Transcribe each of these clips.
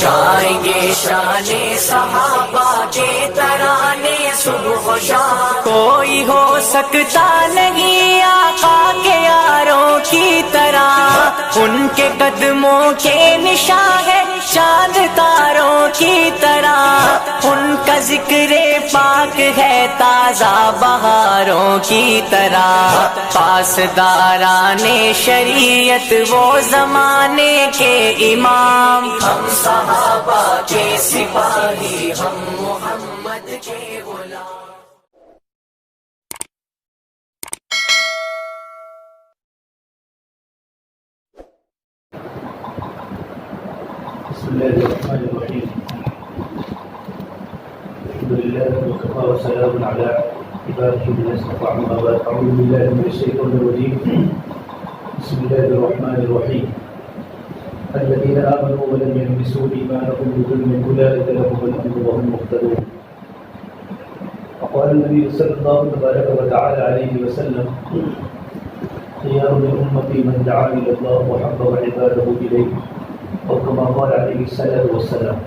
جائیں گے شان صحابہ کے ترانے صبح و شام، کوئی ہو سکتا نہیں آقا کے یاروں کی طرح، ان کے قدموں کے نشان ہے چاند تاروں کی طرح، ان کا ذکر پاک ہے تازہ بہاروں کی طرح، پاسداران شریعت وہ زمانے کے امام، ہم صحابہ کے سپاہی، ہم محمد کے غلام۔ بسم الله الرحمن الرحيم الحمد لله وكفى وسلام على عباده الذين اصطفى أما بعد أعوذ بالله من الشيطان الرجيم بسم الله الرحمن الرحيم الذين آمنوا ولم يلبسوا إيمانهم بظلم أولئك لهم الأمن وهم مهتدون وقال النبي صلى الله تبارك وتعالى عليه وسلم خيار من أمتي من دعا إلى الله وحبب عباده إليه اور كما قال عليه الصلاة والسلام۔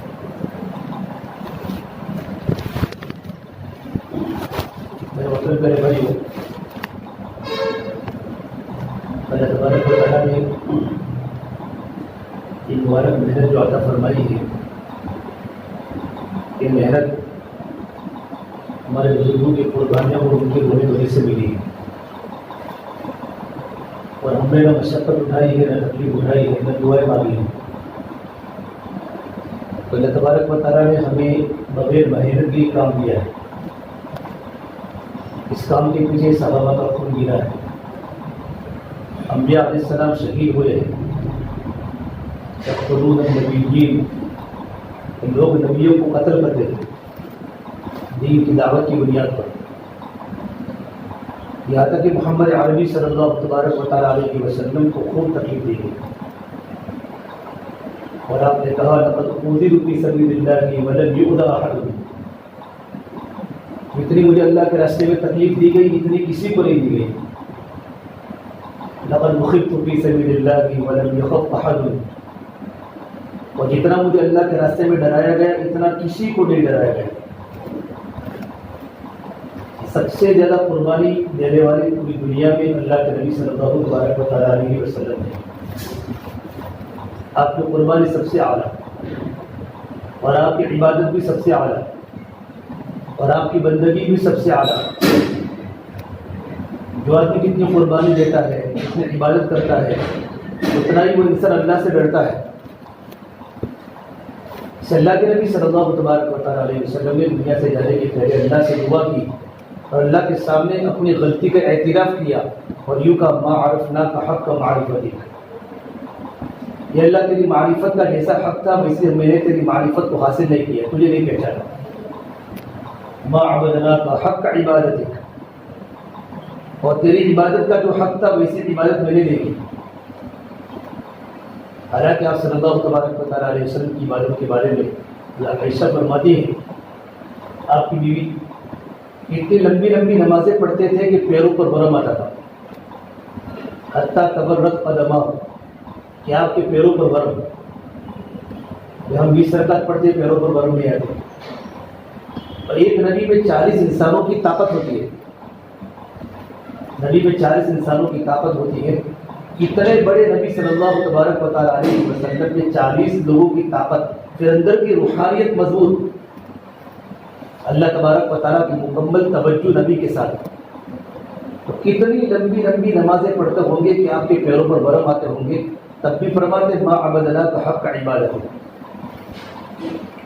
میرے مطلب میرے بھائیو، اللہ تبارک و تعالیٰ نے یہ مبارک محنت جو عطا فرمائی ہے، یہ محنت ہمارے بزرگوں کی قربانیاں اور ان کے رونے دھونے سے ملی ہے، اور ہم نے نہ مشقت اٹھائی ہے، نہ تکلیف اٹھائی ہے، نہ دعائیں مانگی ہیں۔ اللہ تبارک و تعالیٰ نے ہمیں بغیر محنت کے کام دیا ہے۔ اس کام کے پیچھے صحابہ کا خون گرا ہے، انبیاء علیہ السلام شہید ہوئے ہیں، یقتلون النبیین، لوگ نبیوں کو قتل کرتے تھے دین کی دعوت کی بنیاد پر، یہاں تک کہ محمد عربی صلی اللہ تبارک و تعالیٰ علیہ وسلم کو خوب تکلیف دی گئی، اور آپ نے کہا لقد اوذیت فی سبیل اللہ ولم یؤذ احد، جتنی مجھے اللہ کے راستے میں تکلیف دی گئی اتنی کسی کو نہیں دی گئی، لقد بخلت فی سبیل اللہ ولم یخف احد، اور جتنا مجھے اللہ کے راستے میں ڈرایا گیا اتنا کسی کو نہیں ڈرایا گیا۔ سب سے زیادہ قربانی دینے والے پوری دنیا میں اللہ کے نبی صلی اللہ علیہ وسلم ہے، آپ کی قربانی سب سے اعلیٰ، اور آپ کی عبادت بھی سب سے اعلیٰ، اور آپ کی بندگی بھی سب سے اعلیٰ۔ جو آدمی جتنی قربانی دیتا ہے، جتنی عبادت کرتا ہے، اتنا ہی وہ انسان اللہ سے ڈرتا ہے۔ اس اللہ کے نبی صلی اللہ علیہ وسلم نے دنیا سے جانے کے پہلے اللہ سے دعا کی اور اللہ کے سامنے اپنی غلطی کا اعتراف کیا، اور یوں کہا ما عرفناک حق معرفتک، یہ اللہ تیری معرفت کا جیسا حق تھا ویسے میں نے تیری معرفت کو حاصل نہیں کیا، تجھے نہیں پہچانا۔ ما عبدناک حق عبادتک، اور تیری عبادت کا جو حق تھا ویسی عبادت میں نے نہیں کی۔ حالانکہ آپ صلی اللہ علیہ وسلم کی عبادت کے بارے میں عائشہ فرماتی ہے، آپ کی بیوی اتنی لمبی لمبی نمازیں پڑھتے تھے کہ پیروں پر برم آتا تھا، حتیٰ تبرت قدمہ، کہ آپ کے پیروں پر برم، ہم 20 رکعت پڑھتے پیروں پر برم نہیں آتے۔ اور ایک نبی میں 40 انسانوں کی طاقت ہوتی ہے، نبی میں 40 انسانوں کی طاقت ہوتی ہے، اتنے بڑے نبی صلی اللہ تبارک و تعالیٰ علیہ وسلم میں 40 لوگوں کی طاقت، پھر اندر کی روحانیت مضبوط، اللہ تبارک و تعالیٰ کی مکمل توجہ نبی کے ساتھ، تو کتنی لمبی لمبی نمازیں پڑھتے ہوں گے کہ آپ کے پیروں پر برم آتے ہوں گے، تب بھی فرماتے ما عبدناک حق عبادت،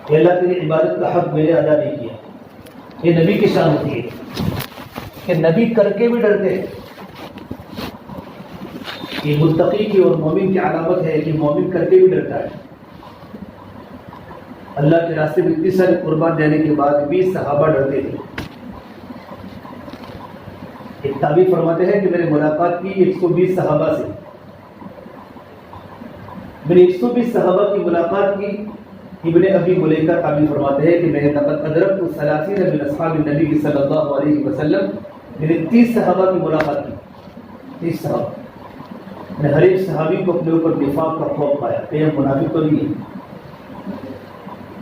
اللہ تیری عبادت کا حق میں نے ادا نہیں کیا۔ یہ نبی کی شان ہوتی ہے کہ نبی کر کے بھی ڈرتے ہیں۔ یہ متقی کی اور مومن کی علامت ہے کہ مومن کر کے بھی ڈرتا ہے۔ اللہ کے راستے میں اتنی ساری قربان دینے کے بعد بھی صحابہ ڈرتے تھے۔ ایک تابعی فرماتے ہیں کہ میں نے ملاقات کی 120 صحابہ سے، میں نے 120 صحابہ کی ملاقات کی۔ ابن ابی ملیکہ تابعی فرماتے ہیں کہ میں نے لقد ادرکت 30 من اصحاب النبی صلی اللہ علیہ وسلم، میں نے 30 صحابہ کی ملاقات کی، 30 صحابہ۔ میں نے ہر ایک صحابی کو اپنے اوپر نفاق کا خوف پایا کہ یہ منافق تو نہیں ہے،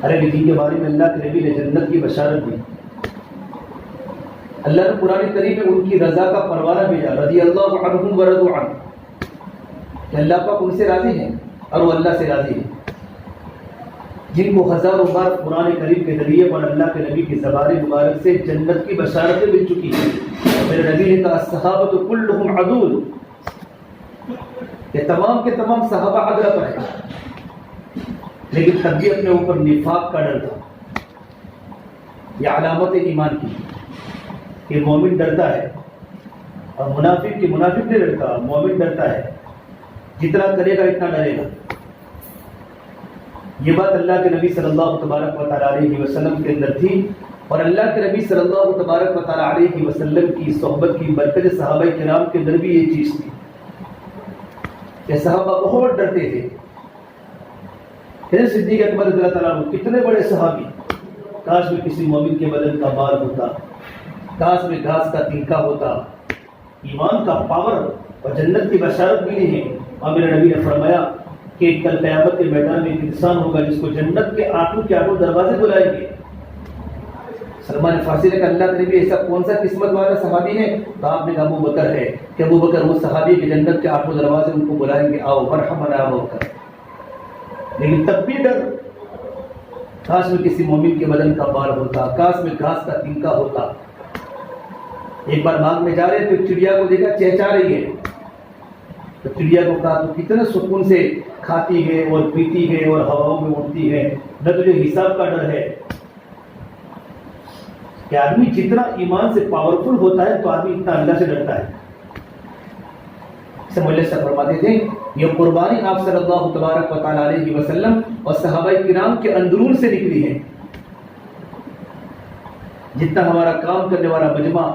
عربی دین کے بارے میں اللہ کے نبی نے جنت کی بشارت دی. اللہ نے قرآن کریم میں ان کی رضا کا پروانہ بھیجا, رضی اللہ عنہم ورضوا عنہ, کہ اللہ پاک ان سے راضی ہیں اور وہ اللہ سے راضی ہیں. جن کو ہزاروں بار قرآن کریم کے ذریعے پر اللہ کے نبی کی زبان مبارک سے جنت کی بشارتیں مل چکی ہیں. میرے نبی نے کہا الصحابۃ کلھم عدول, کہ تمام کے تمام صحابہ عدل پر ہیں, لیکن تب بھی اپنے اوپر نفاق کا ڈر تھا. یہ علامت ایمان کی کہ مومن ڈرتا ہے, اور منافق نہیں ڈرتا, مومن ڈرتا ہے. جتنا کرے گا اتنا ڈرے گا. یہ بات اللہ کے نبی صلی اللہ تبارک و تعالیٰ علیہ وسلم کے اندر تھی, اور اللہ کے نبی صلی اللہ تبارک و تعالیٰ علیہ وسلم کی صحبت کی برکت صحابہ کرام کے اندر بھی یہ چیز تھی کہ صحابہ بہت ڈرتے تھے. صدیق اکبر رضی اللہ تعالیٰ عنہ کتنے بڑے صحابی, کاش میں کسی مومن کے بدن کا بال ہوتا, کاش میں گھاس کا تنکا ہوتا. ایمان کا پاور اور جنت کی بشارت ملی ہے. اور میرے نبی نے فرمایا کہ کل قیامت کے میدان میں ایک انسان ہوگا جس کو جنت کے آٹھوں دروازے بلائیں گے. سلمان فارسی نے کہا اللہ کے نبی ایسا کون سا قسمت والا صحابی ہے؟ تو آپ نے کہا ابو بکر ہے, کہ ابو بکر وہ صحابی کے جنت کے آٹھوں دروازے ان کو بلائیں گے, آؤ مرحبا ابو بکر. لیکن تب بھی ڈر, کاش میں کسی مومن کے بدن کا بال ہوتا, کاش میں گھاس کا تنکا ہوتا. ایک بار باغ میں جا رہے تو ایک چڑیا کو دیکھا چہچا رہی ہے, تو چڑیا کو کہا تو کتنے سکون سے کھاتی ہے اور پیتی ہے اور ہواؤں میں اڑتی ہے, نہ تجھے حساب کا ڈر ہے. کہ آدمی جتنا ایمان سے پاورفل ہوتا ہے تو آدمی اتنا اللہ سے ڈرتا ہے. مولوی صاحب فرماتے تھے یہ قربانی آپ صلی اللہ تبارک و تعالیٰ علیہ وسلم اور صحابہ کرام کے اندرون سے نکلی ہے. جتنا ہمارا کام کرنے والا مجمع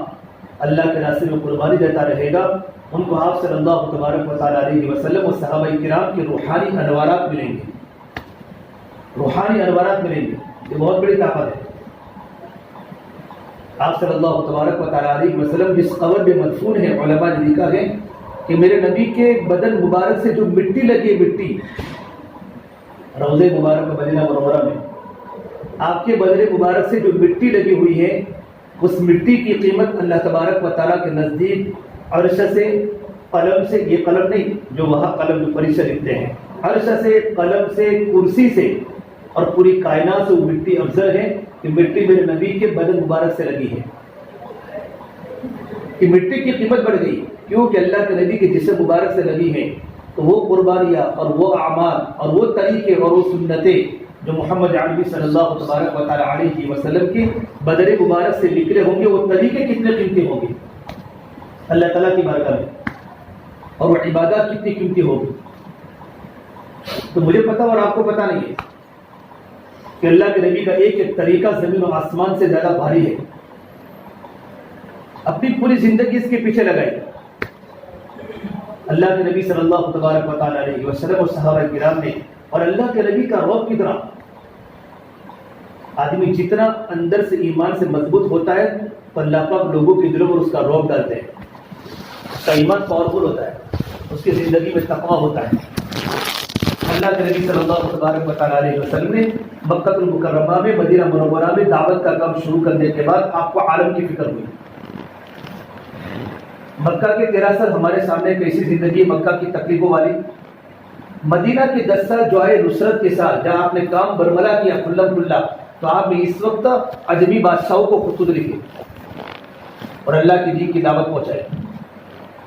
اللہ کے راستے میں قربانی دیتا رہے گا, ان کو آپ صلی اللہ تبارک و تعالیٰ علیہ وسلم اور صحابہ کرام کے روحانی انوارات ملیں گے. روحانی انوارات ملیں گے, یہ بہت بڑی طاقت ہے. آپ صلی اللہ تبارک و تعالیٰ علیہ وسلم جس قبر میں مدفون ہیں, علماء نے لکھا ہے کہ میرے نبی کے بدن مبارک سے جو مٹی لگی, مٹی روضے مبارک مدینہ منورہ میں آپ کے بدن مبارک سے جو مٹی لگی ہوئی ہے, اس مٹی کی قیمت اللہ تبارک و تعالیٰ کے نزدیک عرش سے, قلم سے, یہ قلم نہیں جو وہاں قلم جو فرشتے لکھتے ہیں, عرش سے, قلم سے, کرسی سے اور پوری کائنات سے وہ مٹی افضل ہے کہ مٹی میرے نبی کے بدن مبارک سے لگی ہے. کہ مٹی کی قیمت بڑھ گئی کیونکہ اللہ کے نبی کے جسم مبارک سے لگی ہے. تو وہ قربانیاں اور وہ اعمال اور وہ طریقے اور وہ سنتیں جو محمد عربی صلی اللہ تبارک و تعالیٰ علیہ وسلم کے بدن مبارک سے نکلے ہوں گے, وہ طریقے کتنے قیمتی ہوں گے اللہ تعالیٰ کی بارگاہ میں, اور وہ عبادات کتنی قیمتی ہوگی. تو مجھے پتا اور آپ کو پتا نہیں ہے کہ اللہ کے نبی کا ایک ایک طریقہ زمین و آسمان سے زیادہ بھاری ہے. اپنی پوری زندگی اس کے پیچھے لگائی. اللہ کے نبی صلی اللہ تبارک و تعالیٰ علیہ وسلم اور صحابہ کرام نے, اور اللہ کے نبی کا رعب کتنا, آدمی جتنا اندر سے ایمان سے مضبوط ہوتا ہے تو اللہ پاک لوگوں کے دلوں پر اس کا رعب ڈالتے ہیں. اس کا ایمان پاورفل ہوتا ہے, اس کی زندگی میں تقویٰ ہوتا ہے. اللہ کے نبی صلی اللہ تبارک و تعالیٰ علیہ وسلم نے مکہ المکرمہ میں, مدینہ منورہ میں دعوت کا کام شروع کرنے کے بعد آپ کو عالم کی فکر ہوئی. مکہ کے 13 سال ہمارے سامنے کیسی زندگی, مکہ کی تکلیفوں والی. مدینہ کے 10 سال جو آئے نصرت کے ساتھ, جہاں آپ نے کام برملا کیا کھلم کھلا, تو آپ نے اس وقت عجمی بادشاہوں کو خطوط لکھے اور اللہ کی دین کی دعوت پہنچائے.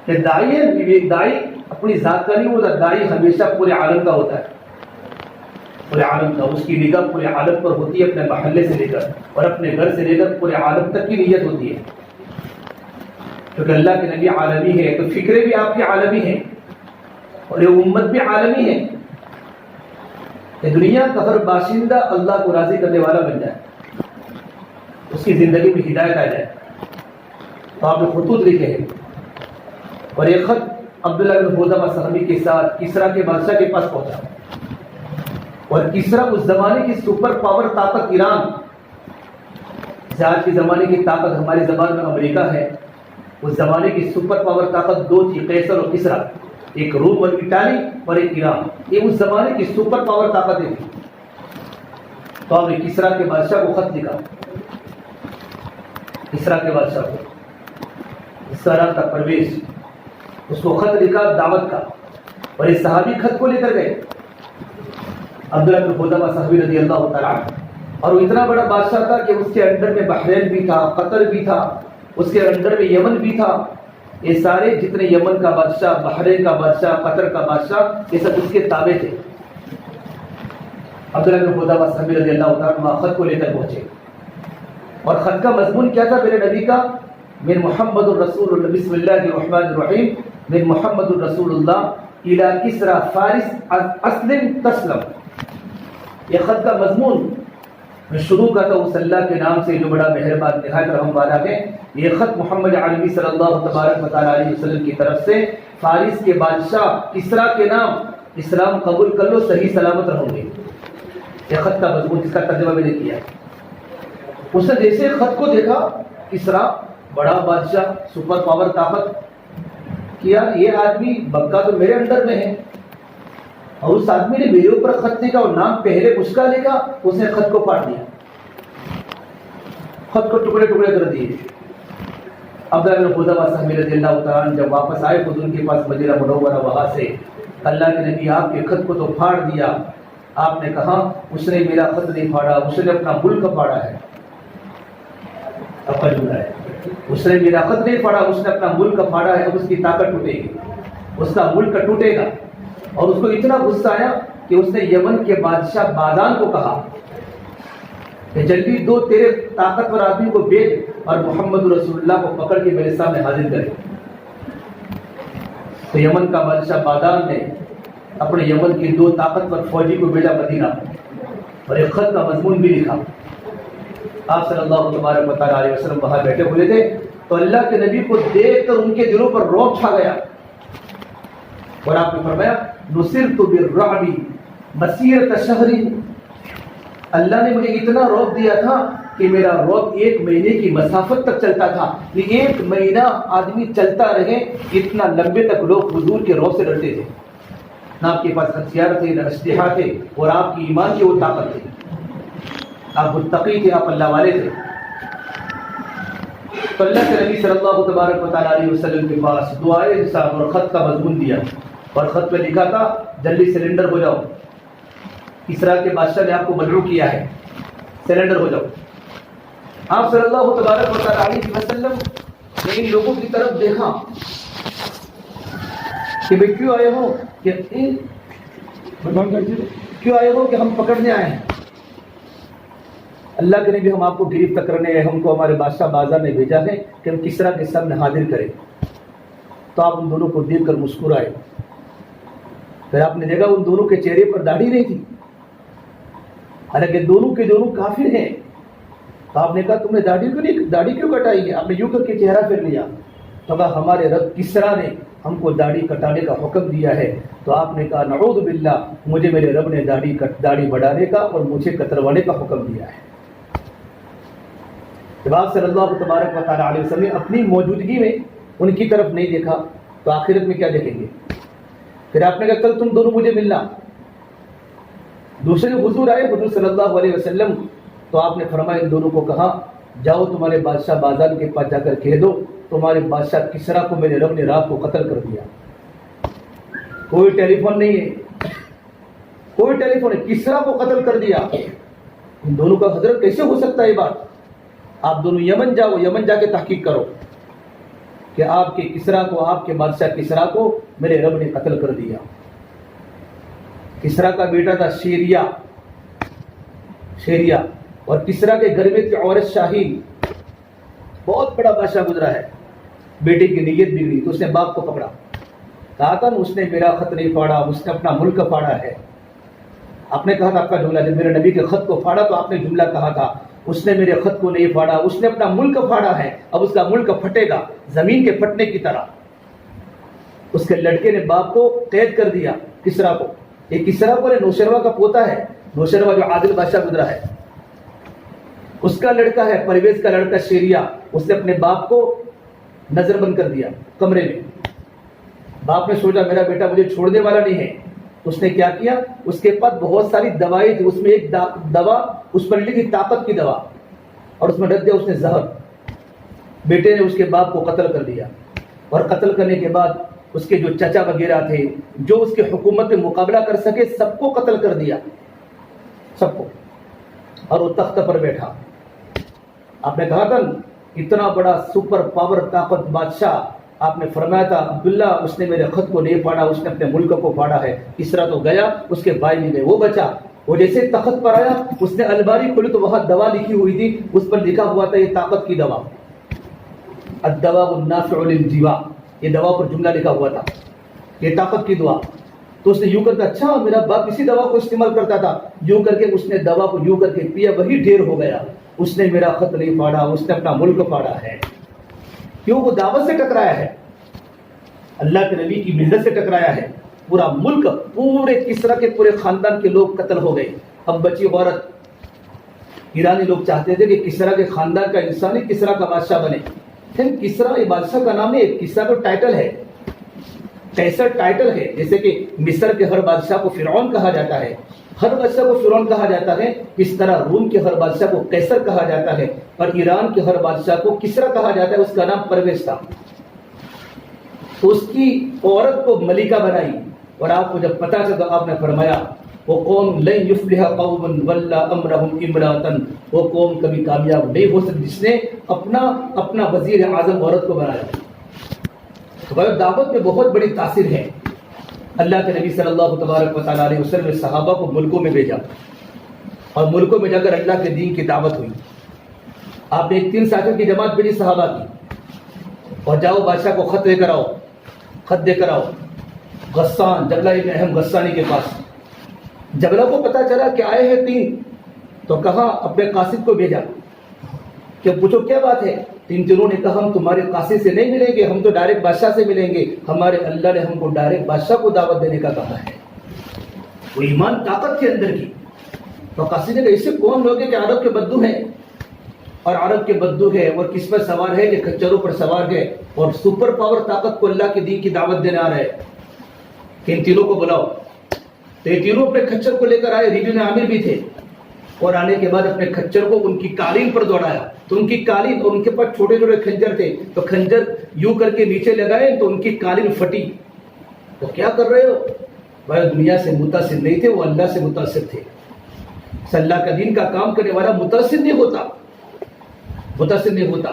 کہ دائی اپنی ذات کا نہیں ہوتا, دائی ہمیشہ پورے عالم کا ہوتا ہے. پورے عالم کا, اس کی نگاہ پورے عالم پر ہوتی ہے, اپنے محلے سے لے کر اور اپنے گھر سے لے کر پورے عالم تک کی نیت ہوتی ہے. کیونکہ اللہ کے نبی عالمی ہے تو فکریں بھی آپ کی عالمی ہیں اور یہ امت بھی عالمی ہے کہ دنیا کا ہر باشندہ اللہ کو راضی کرنے والا بن جائے, اس کی زندگی میں ہدایت آ جائے. تو آپ نے خطوط لکھے ہیں, اور ایک خط عبداللہ بن حذافہ صحابی کے ساتھ کسرا کے بادشاہ کے پاس پہنچا, اور کسرا اس زمانے کی سپر پاور طاقت ایران, آج کے زمانے کی طاقت ہماری زبان میں امریکہ ہے, اس زمانے کی سپر پاور طاقت دو تھی, قیصر اور کسرا, ایک روم اور اٹالی اور ایک ایران. یہ اس زمانے کی سپر پاور طاقتیں تھیں. تو آپ نے کسرا کے بادشاہ کو خط لکھا، کسرا کے بادشاہ کو، اس کا نام تھا پرویز، اس کو خط لکھا دعوت کا، اور اس صحابی خط کو لے کر گئے عبداللہ بن خزیمہ صحابی رضی اللہ تعالیٰ عنہ، اور وہ اتنا بڑا بادشاہ تھا کہ اس کے انڈر میں بحرین بھی تھا، قطر بھی تھا، اس کے انڈر میں یمن بھی تھا، یہ سارے جتنے یمن کا بادشاہ، بحرین کا بادشاہ، قطر کا بادشاہ، یہ سب اس کے تابع تھے۔ عبداللہ بن خزیمہ صحابی رضی اللہ تعالیٰ عنہ خط کو لے کر پہنچے، اور خط کا مضمون کیا تھا میرے نبی کا؟ من محمد الرسول اللہ، بسم اللہ الرحمن الرحیم، من محمد الرسول اللہ الی کسرا فارس اسلم تسلم۔ یہ خط کا مضمون میں شروع کرتا ہوں اس اللہ کے نام سے جو بڑا مہربان نہایت رحم والا ہے۔ یہ خط محمد عربی صلی اللہ تبارک و تعالیٰ علیہ وسلم کی طرف سے فارس کے بادشاہ کسرا کے نام، اسلام قبول کر لو صحیح سلامت رہو گے۔ یہ خط کا مضمون، جس کا ترجمہ میں نے کیا۔ اس نے جیسے خط کو دیکھا، کسرا بڑا بادشاہ، سپر پاور، طاقت، کہ یار یہ آدمی مکہ تو میرے انڈر میں ہے، اور اس آدمی نے میرے اوپر خط لکھا اور نام پہلے اس کا لکھا، اس نے خط کو پاٹ دیا، خط کو ٹکڑے ٹکڑے کر دیے۔ عبداللہ بن خزیمہ صحابی رضی اللہ تعالیٰ عنہ جب واپس آئے حضور کے پاس مدینہ منورہ، وہاں سے اللہ کے نبی آپ کے خط کو تو پھاڑ دیا۔ آپ نے کہا اس نے میرا خط نہیں پھاڑا، اس نے اپنا ملک پھاڑا ہے۔ اب جملہ ہے، اس نے میرا خط نہیں پھاڑا، اس نے اپنا ملک پھاڑا ہے، اب اس کی طاقت ٹوٹے گی، اس کا ملک ٹوٹے گا۔ اور اس کو اتنا غصہ آیا کہ اس نے یمن کے بادشاہ بادان کو کہا کہ جلدی دو تیرے طاقتور آدمی کو بھیج اور محمد رسول اللہ کو پکڑ کے میرے سامنے حاضر کرے۔ تو یمن کا بادشاہ بادان نے اپنے یمن کے دو طاقتور فوجی کو بھیجا مدینہ، اور ایک خط کا مضمون بھی لکھا۔ آپ صلی اللہ تبارک و تعالیٰ علیہ وسلم وہاں بیٹھے ہوئے تھے، تو اللہ کے نبی کو دیکھ کر ان کے دلوں پر رعب چھا گیا، اور آپ نے فرمایا نصرت بالرعب مسیرۃ شہر، اللہ نے مجھے اتنا رعب دیا تھا کہ میرا رعب 1 مہینے کی مسافت تک چلتا تھا۔ یہ 1 مہینہ آدمی چلتا رہے، اتنا لمبے تک لوگ حضور کے رعب سے ڈرتے تھے۔ نہ آپ کے پاس ہتھیار تھے، نہ اسلحہ تھے، اور آپ کی ایمان کی وہ طاقت تھی، آپ متقی تھے، آپ اللہ والے تھے۔ تو اللہ کے نبی صلی اللہ تبارک و تعالیٰ علیہ وسلم کے پاس دعائے صاحب اور خط کا مضمون دیا، اور خط پہ لکھا تھا جلدی سرنڈر ہو جاؤ، کسرا کے بادشاہ نے آپ کو مدعو کیا ہے، سرنڈر ہو جاؤ۔ آپ صلی اللہ تبارک و تعالیٰ علیہ وسلم نے ان لوگوں کی طرف دیکھا کہ بھئی کیوں آئے ہو، کہ کیوں آئے ہو، کہ ہم پکڑنے آئے ہیں۔ اللہ کے نبی ہم آپ کو گرفتار کرنے آئے، ہم کو ہمارے بادشاہ بازار نے بھیجا ہے کہ ہم کسرا کے سامنے حاضر کریں۔ تو آپ ان دونوں کو دیکھ کر مسکرائے، پھر آپ نے دیکھا ان دونوں کے چہرے پر داڑھی نہیں تھی، حالانکہ دونوں کے دونوں کافر ہیں۔ تو آپ نے کہا تم نے داڑھی کیوں کٹائی ہے؟ آپ نے یوں کر کے چہرہ پھیر لیا، تو کہا ہمارے رب کسرا نے ہم کو داڑھی کٹانے کا حکم دیا ہے۔ تو آپ نے کہا نعوذ باللہ، مجھے میرے رب نے داڑھی بڑھانے کا اور مجھے کتروانے کا حکم دیا ہے۔ جب آپ صلی اللہ تبارک و تعالیٰ علیہ وسلم نے اپنی موجودگی میں ان کی طرف نہیں دیکھا تو آخرت میں کیا دیکھیں گے؟ پھر آپ نے کہا کل تم دونوں مجھے ملنا۔ دوسرے حضور آئے، حضور صلی اللہ علیہ وسلم، تو آپ نے فرمایا ان دونوں کو کہا جاؤ تمہارے بادشاہ بازان کے پاس جا کر کہہ دو تمہارے بادشاہ کسرا کو میرے رب نے رات کو قتل کر دیا۔ کوئی ٹیلی فون نہیں ہے، کوئی ٹیلی فون ہے، کسرا کو قتل کر دیا۔ ان دونوں کا حضرت کیسے ہو سکتا ہے یہ بات؟ آپ دونوں یمن جاؤ، یمن جا کے تحقیق کرو کہ آپ کے کسرا کو، آپ کے بادشاہ کسرا کو میرے رب نے قتل کر دیا۔ کسرا کا بیٹا تھا شیریا، اور کسرا کے گھر میں تھی عورت شاہین، بہت بڑا بادشاہ گزرا ہے۔ بیٹے کی نیت بگڑی تو اس نے باپ کو پکڑا، کہا تھا اس نے میرا خط نہیں پھاڑا، اس نے اپنا ملک پھاڑا ہے۔ آپ نے کہا تھا آپ کا جملہ، جب میرے نبی کے خط کو پھاڑا تو آپ نے جملہ کہا تھا اس نے میرے خط کو نہیں پھاڑا، اس نے اپنا ملک پھاڑا ہے، اب اس کا ملک پھٹے گا زمین کے پھٹنے کی طرح۔ اس کے لڑکے نے باپ کو قید کر دیا، کسرا کو۔ یہ کسرا پر نوشروا کا پوتا ہے، نوشروا جو عادل بادشاہ گزرا ہے، اس کا لڑکا ہے پرویز کا لڑکا شیریا۔ اس نے اپنے باپ کو نظر بند کر دیا کمرے میں۔ باپ نے سوچا میرا بیٹا مجھے چھوڑنے والا نہیں ہے، تو اس نے کیا کیا، اس کے پاس بہت ساری دوائیں تھی، اس میں ایک دوا اس پر لکھی طاقت کی دوا، اور اس میں رکھ دیا اس نے زہر. بیٹے نے اس کے باپ کو قتل کر دیا، اور قتل کرنے کے بعد اس کے جو چچا وغیرہ تھے جو اس کے حکومت میں مقابلہ کر سکے سب کو قتل کر دیا، سب کو. اور وہ تخت پر بیٹھا. آپ نے کہا تھا اتنا بڑا سپر پاور طاقت بادشاہ، آپ نے فرمایا تھا عبداللہ اس نے میرے خط کو نہیں پاڑا، اس نے اپنے ملک کو پاڑا ہے. کسرا تو گیا، اس کے بھائی نہیں گئے، وہ بچا. وہ جیسے تخت پر آیا اس نے الماری کھولی تو وہاں دوا لکھی ہوئی تھی، اس پر لکھا ہوا تھا یہ طاقت کی دوا، الدواء النافع للجیوا، یہ دوا پر جملہ لکھا ہوا تھا یہ طاقت کی دوا. تو اس نے یوں کر کے اچھا میرا باپ اسی دوا کو استعمال کرتا تھا، یوں کر کے اس نے دوا کو یوں کر کے پیا، وہی ڈھیر ہو گیا. اس نے میرا خط نہیں پاڑا، اس نے اپنا ملک پاڑا ہے. کیوں؟ وہ دعوت سے ٹکرایا ہے، اللہ کے نبی کی ملت سے ٹکرایا ہے. پورا ملک، پورے کسرا کے پورے خاندان کے لوگ قتل ہو گئے. اب بچی عورت. ایرانی لوگ چاہتے تھے کہ کسرا کے خاندان کا انسان ہی کسرا کا بادشاہ بنے. لیکن کسرا یہ بادشاہ کا نام ہے، کسرا کا ٹائٹل ہے، قیصر ٹائٹل ہے. جیسے کہ مصر کے ہر بادشاہ کو فرعون کہا جاتا ہے، ہر بادشاہ کو فرعون کہا جاتا ہے، اس طرح روم کے ہر بادشاہ کو قیصر کہا جاتا ہے، اور ایران کے ہر بادشاہ کو کسرا کہا جاتا ہے. اس کا نام پرویز تھا. تو اس کی عورت کو ملکہ بنائی، اور آپ کو جب پتہ چلا آپ نے فرمایا وہ قوم لن یفلح قوم ولا امرهم امرأة، وہ قوم کبھی کامیاب نہیں ہو سکتی جس نے اپنا وزیر اعظم عورت کو بنایا. تو دعوت میں بہت بڑی تاثیر ہے. اللہ کے نبی صلی اللہ تبارک و تعالیٰ علیہ وسلم نے صحابہ کو ملکوں میں بھیجا، اور ملکوں میں جا کر اللہ کے دین کی دعوت ہوئی. آپ نے 3 ساتھیوں کی جماعت بھیجی صحابہ کی، اور جاؤ بادشاہ کو خط دے کر آؤ، خط دے کر آؤ غسان جبلہ ابن اہم غسانی کے پاس. جبلہ کو پتا چلا کہ آئے ہیں 3، تو کہا اپنے قاصد کو بھیجا کہ پوچھو کیا بات ہے. تینوں نے کہا ہم تمہارے قاصد سے نہیں ملیں گے، ہم تو ڈائریکٹ بادشاہ سے ملیں گے. ہمارے اللہ نے ہم کو ڈائریکٹ بادشاہ کو دعوت دینے کا کہا ہے. وہ ایمان طاقت کے اندر کی. تو قاصد نے کہا اسے کون لوگ ہیں کہ عرب کے بدو ہیں، اور عرب کے بدو ہے اور کس پر سوار ہے کہ کچروں پر سوار ہے، اور سپر پاور طاقت کو اللہ کے دین کی دعوت دینے آ رہے کہ ان تینوں کو بلاؤ. تو یہ تینوں اپنے کچر کو لے کر آئے. ریبی میں عامر بھی تھے، اور آنے کے بعد اپنے کچر کو ان کی قالین پر دوڑایا. تو ان کی قالین، اور ان کے پاس چھوٹے چھوٹے خنجر تھے، تو خنجر یوں کر کے نیچے لگائے تو ان کی قالین پھٹی. تو کیا کر رہے ہو؟ وہ دنیا سے متاثر نہیں تھے، وہ اللہ سے متاثر تھے. اللہ کا دین کا کام کرنے والا متاثر نہیں ہوتا، متاثر نہیں ہوتا.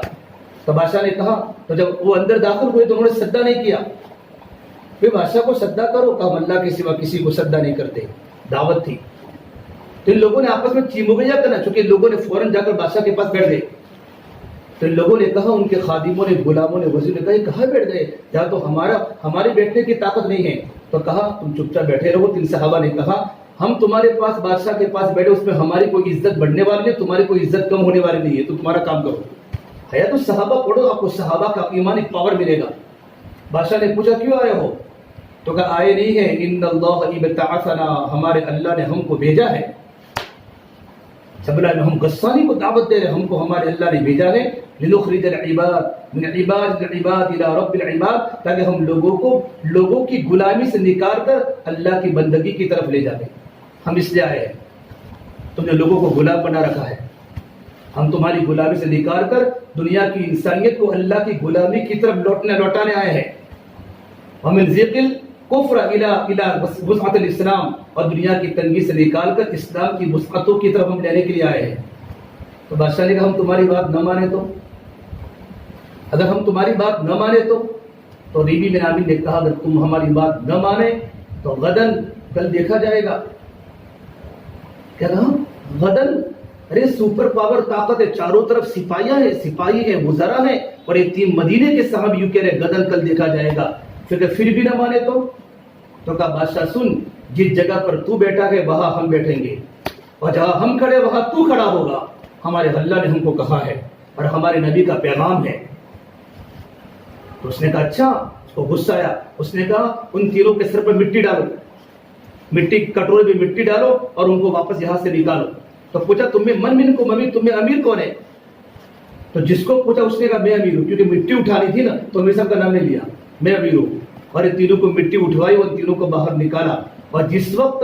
تو بادشاہ نے کہا، تو جب وہ اندر داخل ہوئے تو انہوں نے سجدہ نہیں کیا. پھر بادشاہ کو سجدہ کرو، کہا ہم اللہ کے سوا کسی کو سجدہ نہیں کرتے. دعوت تھی. تو ان لوگوں نے آپس میں چیموگیا کرنا، چونکہ لوگوں نے فوراً جا کر بادشاہ کے پاس بیٹھ گئے. تو ان لوگوں نے کہا، ان کے خادموں نے، غلاموں نے، وزیر نے کہا یہ کہاں بیٹھ گئے، یا تو ہمارے بیٹھنے کی طاقت نہیں ہے. تو کہا تم چپ چاپ بیٹھے رہو. 3 صحابہ نے کہا ہم تمہارے پاس بادشاہ کے پاس بیٹھے، اس میں ہماری کوئی عزت بڑھنے والی نہیں، تمہاری کوئی عزت کم ہونے والی نہیں ہے، تو تمہارا کام کرو. حیات الصحابہ پڑھو، آپ کو صحابہ کا ایمانی پاور ملے گا. بادشاہ نے پوچھا کیوں آئے ہو؟ تو کہا آئے نہیں ہے، ان اللہ ابتعثنا، ہمارے اللہ نے ہم کو بھیجا ہے. جبلہ میں ہم غسانی کو دعوت دے رہے، ہم کو ہمارے اللہ نے بھیجا ہے. لنخرج العباد من عباد العباد الى رب العباد، تاکہ ہم لوگوں کی غلامی سے نکال کر اللہ کی بندگی کی طرف لے جائیں. ہم اس لیے آئے ہیں، تم نے لوگوں کو غلام بنا رکھا ہے، ہم تمہاری غلامی سے نکال کر دنیا کی انسانیت کو اللہ کی غلامی کی طرف لوٹانے آئے ہیں. ومن ذِقِ الكفر الى وسعت الاسلام، اور دنیا کی تنگی سے نکال کر اسلام کی وسعتوں کی طرف ہم لینے کے لیے آئے ہیں. تو بادشاہ نے کہا ہم تمہاری بات نہ مانے تو، اگر ہم تمہاری بات نہ مانے تو ریبی بن عامر نے کہا اگر تم ہماری بات نہ مانے تو غدن، کل دیکھا جائے گا. کیا کہا؟ غدن، ارے سپر پاور طاقت ہے، چاروں طرف سپاہی ہیں، وزراء ہیں، اور یہ 3 مدینے کے صحابی یوں کہہ رہے غدن کل دیکھا جائے گا. پھر بھی نہ مانے تو کہا بادشاہ سن، جس جگہ پر تو بیٹھا ہے وہاں ہم بیٹھیں گے، اور جہاں ہم کھڑے وہاں تو کھڑا ہوگا. ہمارے اللہ نے ہم کو کہا ہے اور ہمارے نبی کا پیغام ہے. تو اس نے کہا اچھا. اس کو غصہ آیا. اس نے کہا ان تینوں کے سر پر مٹی ڈالو، مٹی کٹورے میں مٹی ڈالو اور ان کو واپس یہاں سے نکالو. تو پوچھا تمہیں تمہیں امیر کون ہے؟ تو جس کو پوچھا اس نے کہا میں امیر ہوں، کیونکہ مٹی اٹھانی تھی نا تو امیر صاحب کا نام نہیں لیا، میں امیر ہوں. اور ان تینوں کو مٹی اٹھوائی اور تینوں کو باہر نکالا. اور جس وقت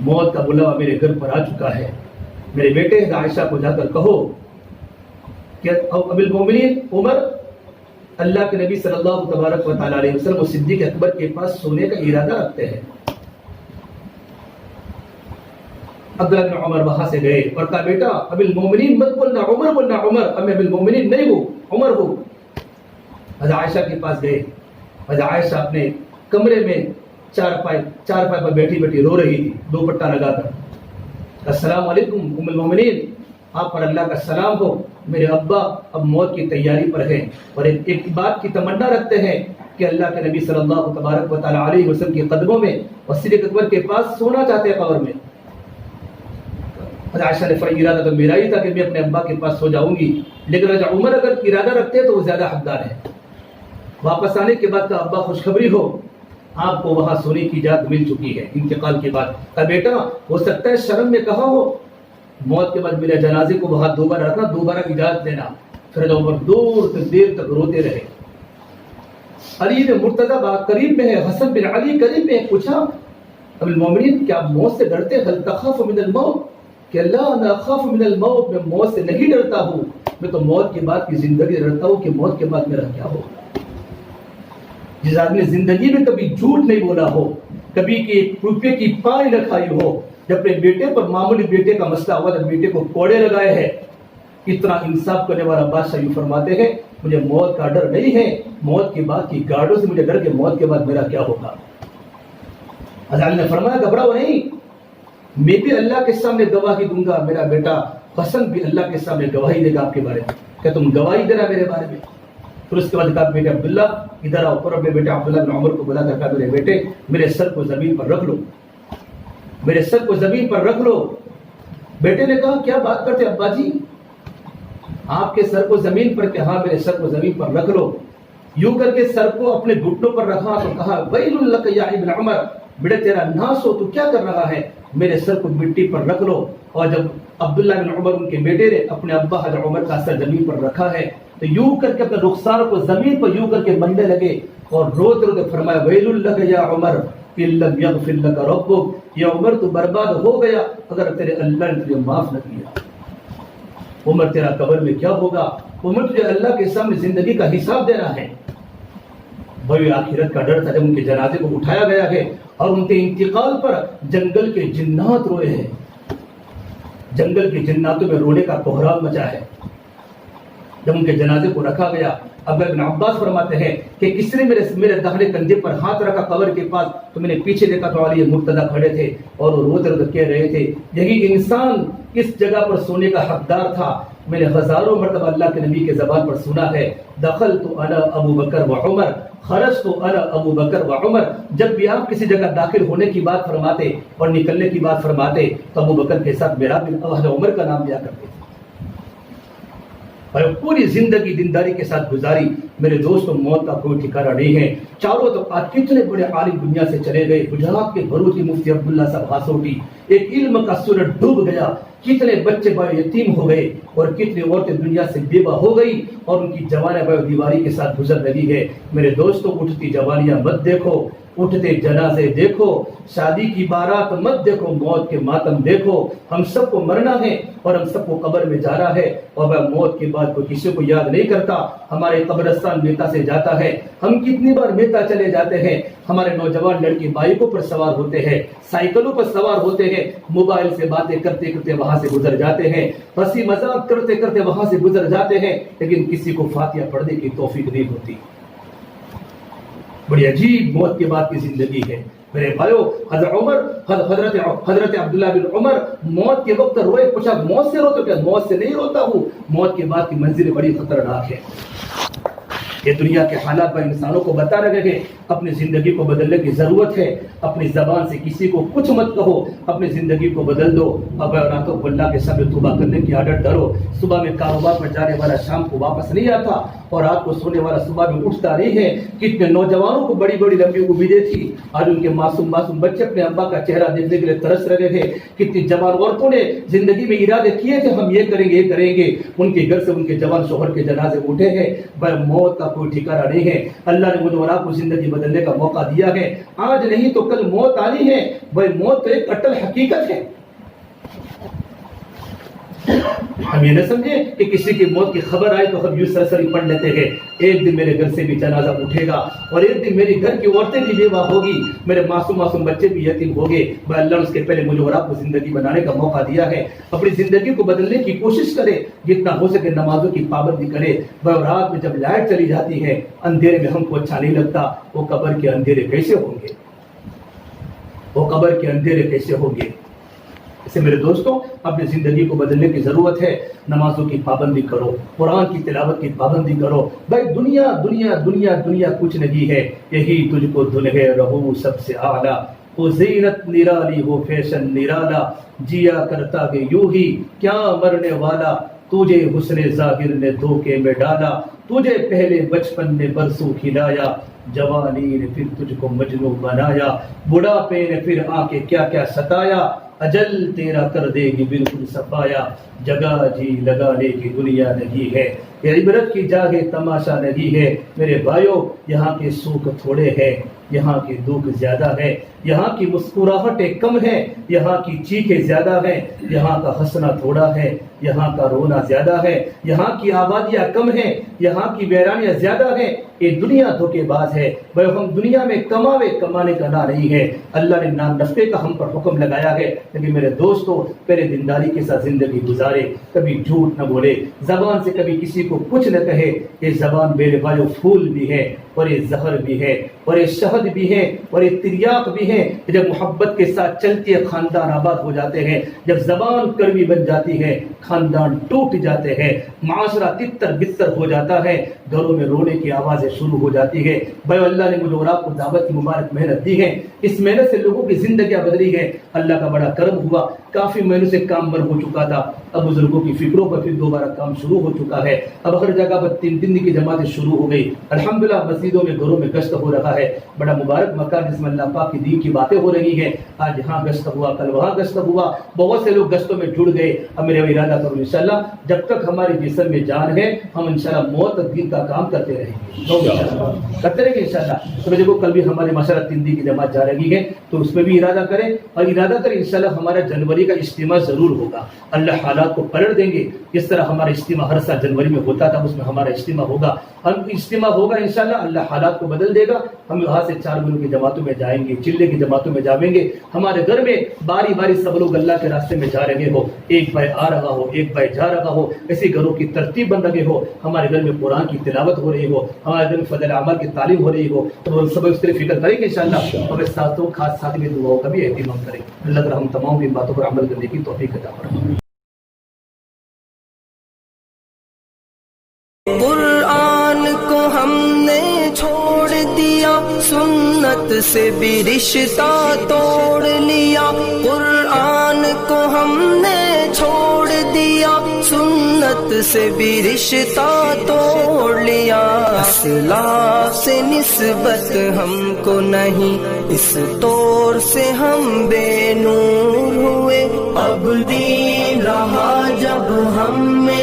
موت کا بلاوا میرے گھر پر آ چکا ہے، میرے بیٹے عائشہ کو جا کر کہو کہ ابی المومنین عمر اللہ کے نبی صلی اللہ تبارک و تعالی علیہ وسلم و صدیق اکبر کے پاس سونے کا ارادہ رکھتے ہیں۔ عبداللہ بن عمر وہاں سے گئے اور کہا بیٹا ابی المومنین مت بولنا عمر بولنا، عمر اب میں ابی المومنین نہیں ہوں، عمر ہوں۔ حضرت عائشہ کے پاس گئے، حضرت عائشہ اپنے کمرے میں چارپائی پر بیٹھی بیٹھی رو رہی تھی دوپٹہ لگا کر۔ السلام علیکم ام المومنین، آپ پر اللہ کا سلام ہو، میرے ابا اب موت کی تیاری پر ہیں اور ایک بات کی تمنا رکھتے ہیں کہ اللہ کے نبی صلی اللہ تبارک و تعالی علیہ وسلم کے قدموں میں اور صدیق اکبر کے پاس سونا چاہتے ہیں قبر میں۔ عائشہ نے فرمایا ارادہ تو میرا ہی تھا کہ میں اپنے ابا کے پاس سو جاؤں گی، لیکن رضا عمر اگر ارادہ رکھتے ہیں تو وہ زیادہ حقدار ہے۔ واپس آنے کے بعد کا ابا خوشخبری ہو، آپ کو وہاں سونے کی اجازت مل چکی ہے انتقال کے بعد۔ کہا بیٹا ہو سکتا ہے شرم میں کہا ہو، موت کے بعد میرے جنازے کو وہاں دوبارہ رکھنا، دوبارہ اجازت دینا۔ پھر عمر دیر تک روتے رہے۔ علی بن مرتضیٰ قریب میں ہے، حسن بن علی قریب میں ہے، پوچھا ابی المومنین کیا آپ موت سے ڈرتے ہیں؟ هل تخاف من الموت؟ کہ اللہ انا اخاف من الموت، میں موت سے نہیں ڈرتا ہوں، میں تو موت کے بعد کی زندگی ڈرتا ہوں کہ موت کے بعد میرا کیا ہوگا۔ جس آدمی نے زندگی میں کبھی جھوٹ نہیں بولا ہو، کبھی ایک روپے کی پائی نہ کھائی ہو، جب اپنے بیٹے پر معمولی بیٹے کا مسئلہ ہوا تو بیٹے کو کوڑے لگائے ہیں، اتنا انصاف کرنے والا بادشاہ یوں فرماتے ہیں مجھے موت کا ڈر نہیں ہے، موت کے بعد کی گاڑوں سے مجھے ڈر کہ موت کے بعد میرا کیا ہوگا۔ حضرت نے فرمایا گھبراؤ نہیں، میں بھی اللہ کے سامنے گواہی دوں گا، میرا بیٹا حسن بھی اللہ کے سامنے گواہی دے گا آپ کے بارے میں، کہ تم گواہی دینا میرے بارے میں۔ پھر اس کے بعد کہا بیٹے عبداللہ ادھر آؤ، اور اپنے بیٹے عبداللہ بن عمر کو بلا کر کہا میرے بیٹے میرے سر کو زمین پر رکھ لو، میرے سر کو زمین پر رکھ لو۔ بیٹے نے کہا کیا بات کرتے ابا جی، آپ کے سر کو زمین پر؟ کہ ہاں میرے سر کو زمین پر رکھ لو۔ یوں کر کے سر کو اپنے گھٹنوں پر رکھا تو کہا ویل لک یا ابن عمر، بیٹا تیرا ناس ہو، تو کیا کر رہا ہے، میرے سر کو مٹی پر رکھ لو۔ اور جب عبداللہ بن عمر ان کے بیٹے نے اپنے ابا حضرت عمر کا سر زمین پر رکھا ہے تو یوں کر کے اپنے رخسار کو زمین پر یوں کر کے ملنے لگے اور روتے روتے فرمایا ویل لک یا عمر ان لم یغفر لک ربک، یا عمر تو برباد ہو گیا اگر تیرے اللہ نے تجھے معاف نہ کیا۔ عمر تیرا قبر میں کیا ہوگا، عمر تجھے اللہ کے سامنے زندگی کا حساب دینا ہے۔ وہی آخرت کا ڈر تھا جب ان کے جنازے کو اٹھایا گیا ہے اور ان کے انتقال پر جنگل کے جنات روئے ہیں، جنگل کے جناتوں میں رونے کا کوہرام مچا ہے۔ جب ان کے جنازے کو رکھا گیا عبداللہ بن عباس فرماتے ہیں کہ کس نے میرے داہنے کندھے پر ہاتھ رکھا قبر کے پاس تو میں نے پیچھے دیکھا تو علی مرتضیٰ کھڑے تھے اور وہ روتے روتے کہہ رہے تھے یہی انسان اس جگہ پر سونے کا حقدار تھا۔ میں نے ہزاروں مرتبہ اللہ کے نبی کے زبان پر سنا ہے دخلت انا ابو بکر و عمر خرجت انا ابو بکر و عمر، جب بھی آپ کسی جگہ داخل ہونے کی بات فرماتے اور نکلنے کی بات فرماتے تو ابو بکر کے ساتھ میرا بھی عمر کا نام لیا کرتے تھے۔ اور پوری زندگی دینداری کے ساتھ گزاری۔ میرے دوستوں موت کا کوئی ٹھکانہ نہیں ہے، چاروں طرف آج کتنے بڑے عالم دنیا سے چلے گئے، گجرات کے بھروچی مفتی عبداللہ صاحب ہاسوٹی، ایک علم کا سورج ڈوب گیا، کتنے بچے بڑے یتیم ہو گئے اور کتنی عورتیں دنیا سے بیوہ ہو گئی اور ان کی جوانیاں بڑے دیواری کے ساتھ گزر رہی ہے۔ میرے دوستوں اٹھتی جوانیاں مت دیکھو، اٹھتے جنازے دیکھو، شادی کی بارات مت دیکھو، موت کے ماتم دیکھو۔ ہم سب کو مرنا ہے اور ہم سب کو قبر میں جانا ہے اور وہ موت کے بعد کوئی کسی کو یاد نہیں کرتا۔ ہمارے قبرستان میتا سے جاتا ہے، ہم کتنی بار میتا چلے جاتے ہیں، ہمارے نوجوان لڑکی بائکوں پر سوار ہوتے ہیں، سائیکلوں پر سوار ہوتے ہیں، موبائل سے باتیں کرتے کرتے وہاں سے گزر جاتے ہیں، ہنسی مذاق کرتے کرتے وہاں سے گزر جاتے ہیں، لیکن کسی کو فاتحہ پڑھنے کی توفیق نہیں ہوتی۔ بڑی عجیب موت کے بعد کی زندگی ہے میرے بھائیو۔ حضرت عبداللہ بن عمر موت کے وقت روئے، پوچھا موت سے روتے؟ کیا موت سے نہیں روتا ہوں، موت کے بعد کی منزل بڑی خطرناک ہے۔ یہ دنیا کے حالات پر انسانوں کو بتا رہے ہیں اپنی زندگی کو بدلنے کی ضرورت ہے۔ اپنی زبان سے کسی کو کچھ مت کہو، اپنی زندگی کو بدل دو۔ اب راتوں کو اللہ کے سامنے توبہ کرنے کی عادت ڈالو۔ صبح میں کاروبار پر جانے والا شام کو واپس نہیں آتا اور رات کو سونے والا صبح میں اٹھتا نہیں ہے۔ کتنے نوجوانوں کو بڑی بڑی لمبی امیدیں تھی، آج ان کے معصوم بچے اپنے ابا کا چہرہ دیکھنے کے لیے ترس رہے ہیں۔ کتنی جوان عورتوں نے زندگی میں ارادے کیے تھے ہم یہ کریں گے یہ کریں گے، ان کے گھر سے ان کے جوان شوہر کے جنازے اٹھے ہیں۔ موت کا کوئی ٹھکانہ نہیں ہے. اللہ نے مجھے اور آپ کو زندگی بدلنے کا موقع دیا ہے. آج نہیں تو کل موت آنی ہے. بھائی موت تو ایک اٹل حقیقت ہے. ہم یہ نہ سمجھے کہ کسی کی موت کی خبر آئی تو ہم یوں سرسری پڑھ لیتے ہیں. ایک دن میرے گھر سے بھی جنازہ اٹھے گا اور ایک دن میری گھر کی عورتیں بھی بیوہ ہوگی, میرے معصوم بچے بھی یتیم ہوں گے. بھائی اللہ نے اس کے پہلے مجھے اور آپ کو زندگی بنانے کا موقع دیا ہے. اپنی زندگی کو بدلنے کی کوشش کرے, جتنا ہو سکے نمازوں کی پابندی کرے. بھائی رات میں جب لائٹ چلی جاتی ہے اندھیرے میں ہم کو اچھا نہیں لگتا. وہ قبر کے اندھیرے کیسے ہوں گے, وہ قبر کے اندھیرے کیسے ہوں گے. اسے میرے دوستوں اپنی زندگی کو بدلنے کی ضرورت ہے. نمازوں کی پابندی کرو, قرآن کی تلاوت کی پابندی کرو. بھائی دنیا دنیا دنیا دنیا کچھ نہیں ہے, یہی تجھ کو دلہے رہو سب سے اعلیٰ. وہ زینت نرالی ہو فیشن نرالا, جیا کرتا کہ یوں ہی کیا مرنے والا. تجھے حسن ظاہر نے دھوکے میں ڈالا, تجھے پہلے بچپن نے برسوں کھلایا. جوانی نے پھر تجھ کو مجنون بنایا, بڑھاپے نے پھر آ کے کیا کیا ستایا. اجل تیرا کر دے گی بالکل صفایا. جگہ جی لگانے کی دنیا نہیں ہے, یہ عبرت کی جاگے تماشا نہیں ہے. میرے بھائیوں یہاں کے سوکھ تھوڑے ہیں, یہاں کی دکھ زیادہ ہے. یہاں کی مسکراہٹیں کم ہیں, یہاں کی چیخیں زیادہ ہیں. یہاں کا ہنسنا تھوڑا ہے, یہاں کا رونا زیادہ ہے. یہاں کی آبادیاں کم ہیں, یہاں کی ویرانیاں زیادہ ہیں. یہ دنیا دھوکے باز ہے. بھائی ہم دنیا میں کمانے کا نہ نہیں ہے. اللہ نے نام نفع کا ہم پر حکم لگایا ہے, لیکن میرے دوستوں پہلے دینداری کے ساتھ زندگی گزارے, کبھی جھوٹ نہ بولے, زبان سے کبھی کسی کو کچھ نہ کہے. یہ زبان میرے بھائیوں پھول بھی ہے اور یہ زہر بھی ہے اور یہ شہد بھی ہے اور یہ تریاق بھی ہے. جب محبت کے ساتھ چلتی ہے خاندان آباد ہو جاتے ہیں. جب زبان کڑوی بن جاتی ہے خاندان ٹوٹ جاتے ہیں, معاشرہ تتر بتر ہو جاتا ہے, گھروں میں رونے کی آوازیں شروع ہو جاتی ہے. بھائی اللہ نے مجھے اور آپ کو دعوت کی مبارک محنت دی ہے. اس محنت سے لوگوں کی زندگیاں بدلی ہیں. اللہ کا بڑا کرم ہوا, کافی مہینوں سے کام بند ہو چکا تھا. اب بزرگوں کی فکروں پر پھر دوبارہ کام شروع ہو چکا ہے. اب ہر جگہ پر 3 دن کی جماعتیں شروع ہو گئی. الحمدللہ مسجدوں میں گھروں میں گشت ہو رہا ہے. بڑا مبارک مکان جس میں اللہ پاک کی دین کی باتیں ہو رہی ہیں. آج یہاں گشت ہوا, کل وہاں گشت ہوا, بہت سے لوگ گشتوں میں جڑ گئے. اب میرا ارادہ کروں انشاءاللہ جب تک ہماری جسم میں جان ہے ہم انشاءاللہ موت تک دین کا کام کرتے رہیں گے, کرتے رہیں گے انشاءاللہ. تو دیکھو کل بھی ہمارے ماشاءاللہ 3 دن کی جماعت جا رہی ہے, تو اس میں بھی ارادہ کریں اور ارادہ کریں انشاءاللہ ہمارا جنوری کا اجتماع ضرور ہوگا. اللہ حالات کو پلٹ دیں گے. جس طرح ہمارا اجتماع ہر سال جنوری میں ہوتا تھا اس میں ہمارا اجتماع ہوگا. ہم اجتماع ہوگا انشاءاللہ, اللہ حالات کو بدل دے گا. ہم وہاں سے 4 ملوں کی جماعتوں میں جائیں گے, چلے کی جماعتوں میں جائیں گے. ہمارے گھر میں باری باری سب لوگ اللہ کے راستے میں جا رہے ہو, ایک بھائی آ رہا ہو, ایک بھائی جا رہا ہو, ایسے گھروں کی ترتیب بن رہے ہو. ہمارے گھر میں قرآن کی تلاوت ہو رہی ہو, ہمارے گھر میں فضل اعمال کی تعلیم ہو رہی ہو, تو سب اس طرح فکر کریں گے انشاءاللہ. اور ساتھوں خاص ساتھ میں دعاؤں کا بھی اہتمام کریں. اللہ تعالیٰ ہم تمام کی باتوں پر عمل کرنے کی توفیق عطا فرمائے. قرآن کو ہم نے چھوڑ دیا, سنت سے بھی رشتہ توڑ لیا. قرآن کو ہم نے چھوڑ دیا, سنت سے بھی رشتہ توڑ لیا. اسلاف سے نسبت ہم کو نہیں, اس طور سے ہم بے نور ہوئے. اب دین رہا جب ہم میں